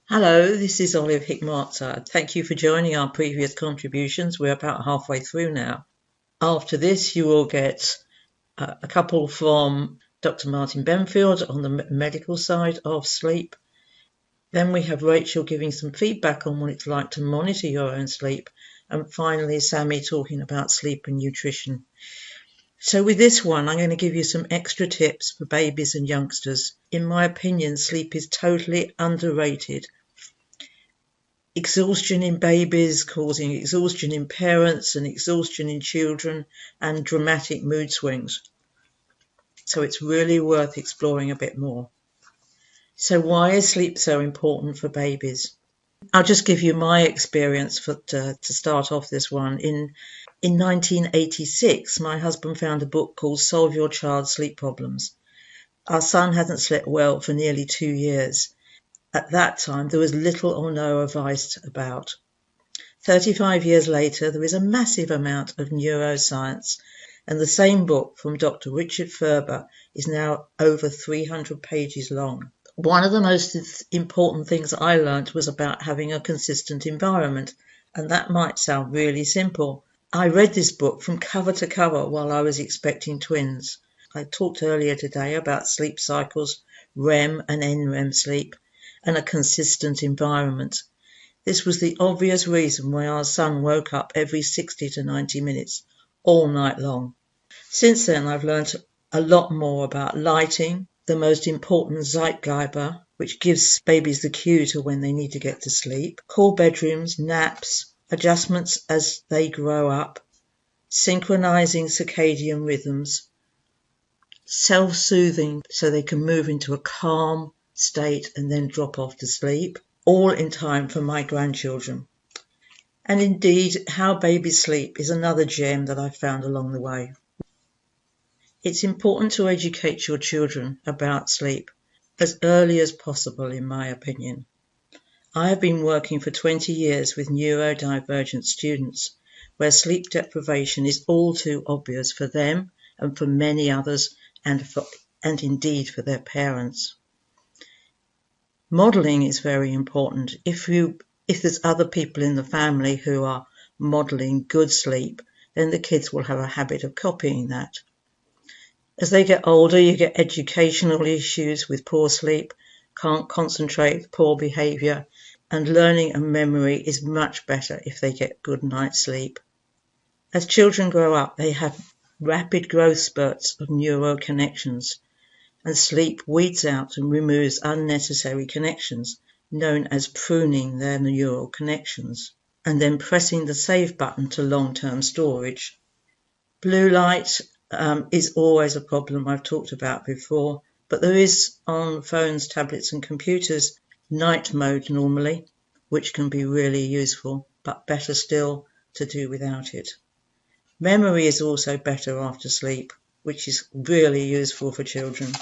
Hello, this is Olive Hickmott. Thank you for joining our previous contributions. We're about halfway through now. After this, you will get a couple from Dr. Martin Benfield on the medical side of sleep. Then we have Rachel giving some feedback on what it's like to monitor your own sleep. And finally, Sammy talking about sleep and nutrition. So with this one, I'm going to give you some extra tips for babies and youngsters. In my opinion, sleep is totally underrated. Exhaustion in babies causing exhaustion in parents and exhaustion in children and dramatic mood swings. So it's really worth exploring a bit more. So why is sleep so important for babies? I'll just give you my experience to start off this one. In 1986, my husband found a book called Solve Your Child's Sleep Problems. Our son hadn't slept well for nearly 2 years. At that time, there was little or no advice about. 35 years later, there is a massive amount of neuroscience, and the same book from Dr. Richard Ferber is now over 300 pages long. One of the most important things I learned was about having a consistent environment, and that might sound really simple. I read this book from cover to cover while I was expecting twins. I talked earlier today about sleep cycles, REM and NREM sleep, and a consistent environment. This was the obvious reason why our son woke up every 60 to 90 minutes, all night long. Since then, I've learned a lot more about lighting, the most important Zeitgeber, which gives babies the cue to when they need to get to sleep, cool bedrooms, naps, adjustments as they grow up, synchronizing circadian rhythms, self-soothing so they can move into a calm state and then drop off to sleep, all in time for my grandchildren. And indeed, how babies sleep is another gem that I found along the way. It's important to educate your children about sleep as early as possible, in my opinion. I have been working for 20 years with neurodivergent students, where sleep deprivation is all too obvious for them and for many others, and indeed for their parents. Modeling is very important. If there's other people in the family who are modeling good sleep, then the kids will have a habit of copying that. As they get older, you get educational issues with poor sleep, can't concentrate, poor behavior, and learning and memory is much better if they get good night's sleep. As children grow up, they have rapid growth spurts of neural connections, and sleep weeds out and removes unnecessary connections, known as pruning their neural connections, and then pressing the save button to long-term storage. Blue light is always a problem I've talked about before, but there is on phones, tablets and computers night mode normally, which can be really useful, but better still to do without it. Memory is also better after sleep, which is really useful for children.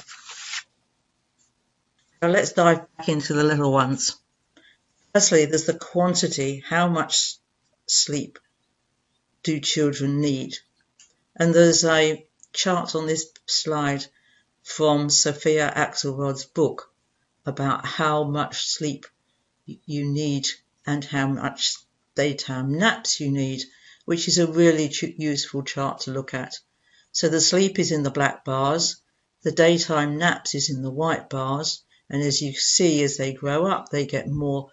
Now let's dive back into the little ones. Firstly, there's the quantity. How much sleep do children need? And there's a chart on this slide from Sophia Axelrod's book about how much sleep you need and how much daytime naps you need, which is a really useful chart to look at. So the sleep is in the black bars, the daytime naps is in the white bars, and as you see, as they grow up, they get more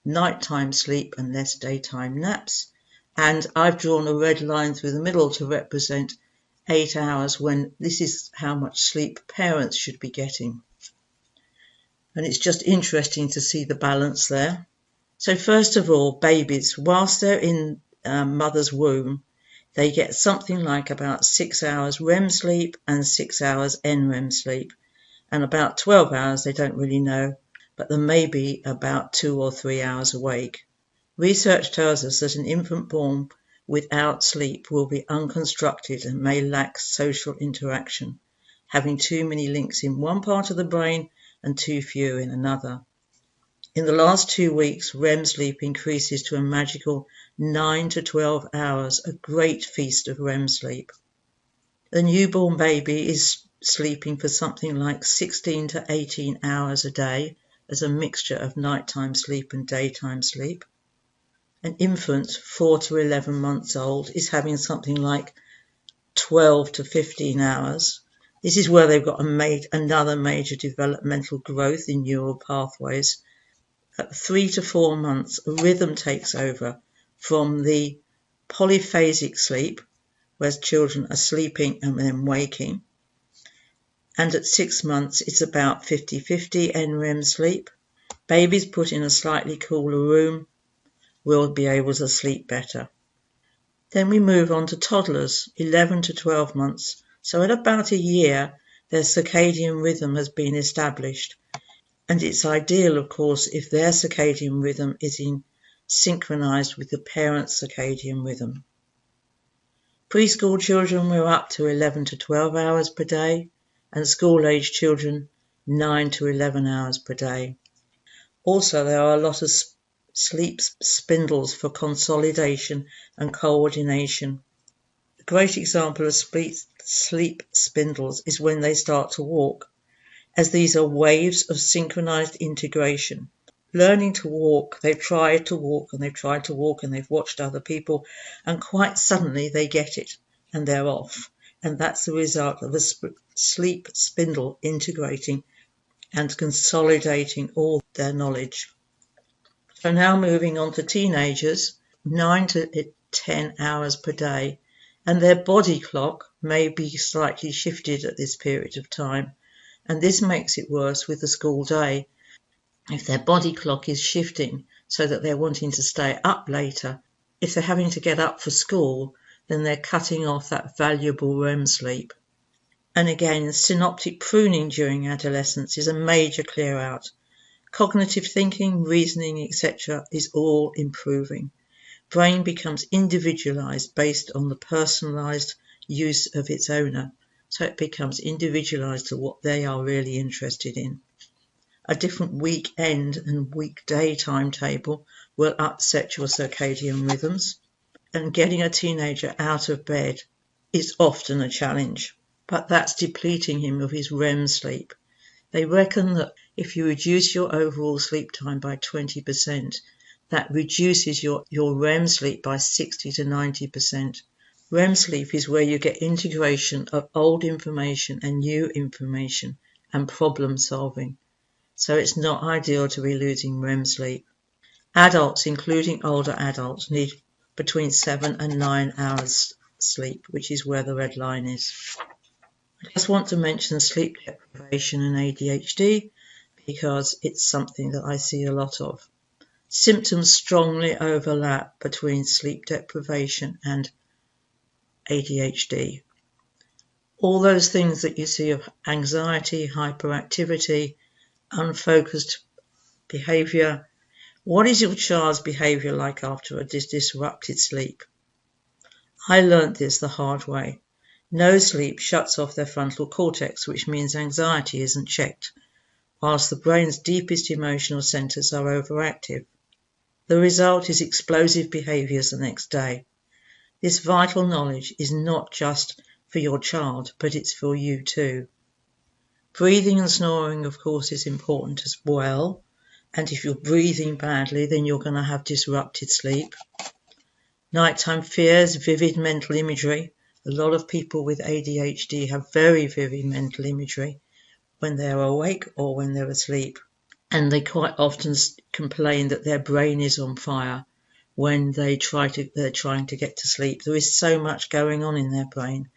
nighttime sleep and less daytime naps. And I've drawn a red line through the middle to represent 8 hours, when this is how much sleep parents should be getting. And it's just interesting to see the balance there. So first of all, babies, whilst they're in mother's womb, they get something like about 6 hours REM sleep and 6 hours NREM sleep. And about 12 hours, they don't really know, but there may be about 2 or 3 hours awake. Research tells us that an infant born without sleep will be unconstructed and may lack social interaction, having too many links in one part of the brain and too few in another. In the last 2 weeks, REM sleep increases to a magical 9 to 12 hours, a great feast of REM sleep. The newborn baby is sleeping for something like 16 to 18 hours a day, as a mixture of nighttime sleep and daytime sleep. An infant 4 to 11 months old is having something like 12 to 15 hours. This is where they've got another major developmental growth in neural pathways. At 3 to 4 months, a rhythm takes over from the polyphasic sleep, where children are sleeping and then waking. And at 6 months, it's about 50-50 NREM sleep. Babies put in a slightly cooler room will be able to sleep better. Then we move on to toddlers, 11 to 12 months. So at about a year, their circadian rhythm has been established. And it's ideal, of course, if their circadian rhythm is synchronized with the parent's circadian rhythm. Preschool children were up to 11 to 12 hours per day, and school-age children 9 to 11 hours per day. Also, there are a lot of sleep spindles for consolidation and coordination. A great example of sleep spindles is when they start to walk, as these are waves of synchronized integration. Learning to walk, they've tried to walk and they've tried to walk and they've watched other people, and quite suddenly they get it and they're off. And that's the result of a sleep spindle integrating and consolidating all their knowledge. So now moving on to teenagers, 9 to 10 hours per day, and their body clock may be slightly shifted at this period of time, and this makes it worse with the school day. If their body clock is shifting so that they're wanting to stay up later, if they're having to get up for school, then they're cutting off that valuable REM sleep. And again, synaptic pruning during adolescence is a major clear out. Cognitive thinking, reasoning, etc. is all improving. Brain becomes individualized based on the personalized use of its owner, so it becomes individualized to what they are really interested in. A different weekend and weekday timetable will upset your circadian rhythms, and getting a teenager out of bed is often a challenge, but that's depleting him of his REM sleep. They reckon that if you reduce your overall sleep time by 20%, that reduces your REM sleep by 60 to 90%. REM sleep is where you get integration of old information and new information and problem solving. So it's not ideal to be losing REM sleep. Adults, including older adults, need between 7 and 9 hours sleep, which is where the red line is. I just want to mention sleep deprivation and ADHD because it's something that I see a lot of. Symptoms strongly overlap between sleep deprivation and ADHD. All those things that you see of anxiety, hyperactivity, unfocused behavior. What is your child's behavior like after a disrupted sleep? I learnt this the hard way. No sleep shuts off their frontal cortex, which means anxiety isn't checked, whilst the brain's deepest emotional centres are overactive. The result is explosive behaviours the next day. This vital knowledge is not just for your child, but it's for you too. Breathing and snoring, of course, is important as well. And if you're breathing badly, then you're going to have disrupted sleep. Nighttime fears, vivid mental imagery. A lot of people with ADHD have very vivid mental imagery when they're awake or when they're asleep. And they quite often complain that their brain is on fire when they're trying to get to sleep. There is so much going on in their brain.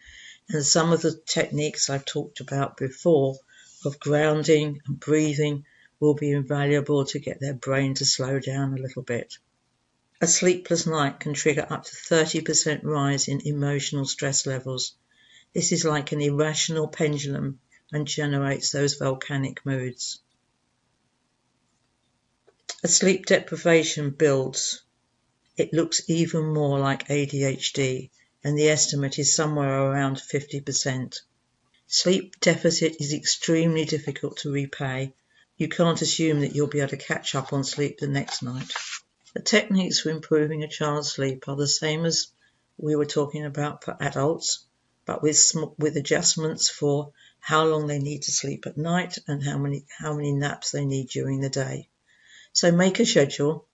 And some of the techniques I've talked about before of grounding and breathing will be invaluable to get their brain to slow down a little bit. A sleepless night can trigger up to 30% rise in emotional stress levels. This is like an irrational pendulum and generates those volcanic moods. As sleep deprivation builds, it looks even more like ADHD, and the estimate is somewhere around 50%. Sleep deficit is extremely difficult to repay. You can't assume that you'll be able to catch up on sleep the next night. The techniques for improving a child's sleep are the same as we were talking about for adults, but with adjustments for how long they need to sleep at night and how many naps they need during the day. So make a schedule,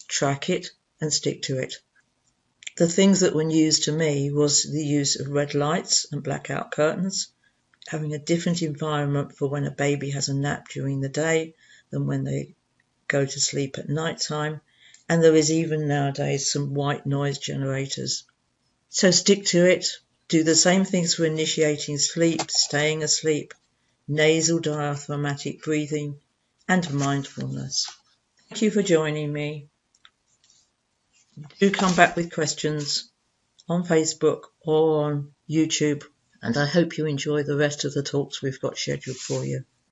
track it, and stick to it. The things that were news to me was the use of red lights and blackout curtains, having a different environment for when a baby has a nap during the day than when they go to sleep at night time, and there is even nowadays some white noise generators. So stick to it. Do the same things for initiating sleep, staying asleep, nasal diaphragmatic breathing, and mindfulness. Thank you for joining me. Do come back with questions on Facebook or on YouTube, and I hope you enjoy the rest of the talks we've got scheduled for you.